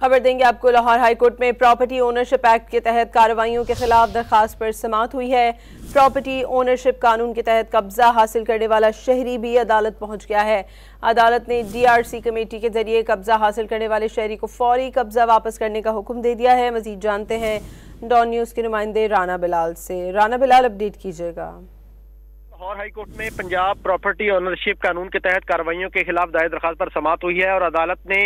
खबर देंगे आपको। लाहौर हाईकोर्ट में प्रॉपर्टी ओनरशिप एक्ट के तहत कार्रवाइयों के खिलाफ दरखास्त पर समाअत हुई है। प्रॉपर्टी ओनरशिप कानून के तहत कब्जा हासिल करने वाला शहरी भी अदालत पहुंच गया है। अदालत ने DRC कमेटी के जरिए कब्जा हासिल करने वाले शहरी को फौरी कब्जा वापस करने का हुक्म दे दिया है। मजीद जानते हैं डॉन न्यूज़ के नुमाइंदे राना बिलाल से। राना बिलाल, अपडेट कीजिएगा। लाहौर हाईकोर्ट में पंजाब प्रॉपर्टी ओनरशिप कानून के तहत कार्रवाइयों के खिलाफ दायर दरखास्त पर समाअत हुई है और अदालत ने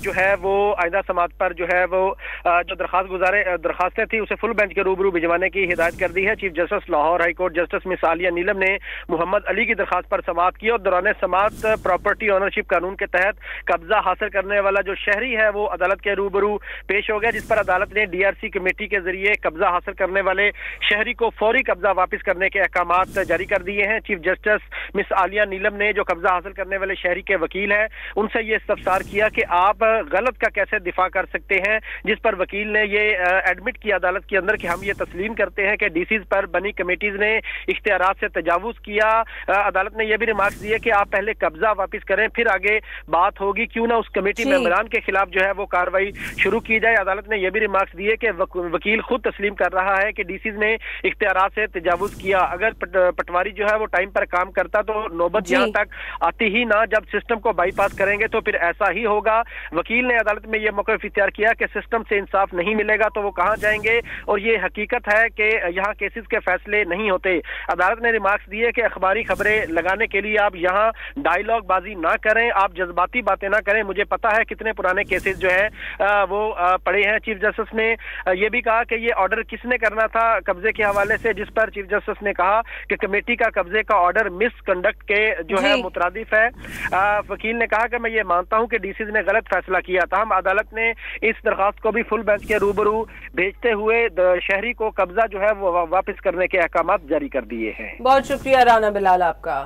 जो है वो आइंदा समाअत पर जो है वो जो दरखास्तें थी उसे फुल बेंच के रूबरू भिजवाने की हिदायत कर दी है। Chief justice Lahore high court justice miss Aliya Neelam ने मोहम्मद अली की दरखास्त पर समाअत की और दौरान समाअत प्रॉपर्टी ओनरशिप कानून के तहत कब्जा हासिल करने वाला जो शहरी है वो अदालत के रूबरू पेश हो गया, जिस पर अदालत ने DRC कमेटी के जरिए कब्जा हासिल करने वाले शहरी को फौरी कब्जा वापस करने के अहकाम जारी कर दिए हैं। Chief justice miss Aliya Neelam ने जो कब्जा हासिल करने वाले शहरी के वकील हैं उनसे ये इस्तफसार किया कि आप गलत का कैसे दिफा कर सकते हैं, जिस पर वकील ने ये एडमिट किया अदालत के अंदर कि हम ये तस्लीम करते हैं कि DCs पर बनी कमेटीज ने इख्तियारात से तजावुज किया। अदालत ने यह भी रिमार्क्स दिए कि आप पहले कब्जा वापस करें फिर आगे बात होगी, क्यों ना उस कमेटी मेंबरान के खिलाफ जो है वो कार्रवाई शुरू की जाए। अदालत ने यह भी रिमार्क्स दिए कि वकील खुद तस्लीम कर रहा है कि DCs ने इख्तियारात से तजावुज किया। अगर पटवारी जो है वो टाइम पर काम करता तो नौबत यहाँ तक आती ही ना, जब सिस्टम को बाईपास करेंगे तो फिर ऐसा ही होगा। वकील ने अदालत में यह मौक़िफ़ इख्तियार किया कि सिस्टम से इंसाफ नहीं मिलेगा तो वो कहाँ जाएंगे, और ये हकीकत है कि यहाँ केसेस के फैसले नहीं होते। अदालत ने रिमार्क्स दिए कि अखबारी खबरें लगाने के लिए आप यहाँ डायलॉग बाजी ना करें, आप जज्बाती बातें ना करें। मुझे पता है कितने पुराने केसेस जो है वो पड़े हैं। चीफ जस्टिस ने यह भी कहा कि ये ऑर्डर किसने करना था कब्जे के हवाले से, जिस पर चीफ जस्टिस ने कहा कि कमेटी का कब्जे का ऑर्डर मिसकंडक्ट के जो है मुतरादिफ है। वकील ने कहा कि मैं ये मानता हूं कि DCs ने गलत फैसला किया था। हम अदालत ने इस दरखास्त को भी फुल बेंच के रूबरू भेजते हुए शहरी को कब्जा जो है वो वापस करने के अहकाम जारी कर दिए हैं। बहुत शुक्रिया राना बिलाल आपका।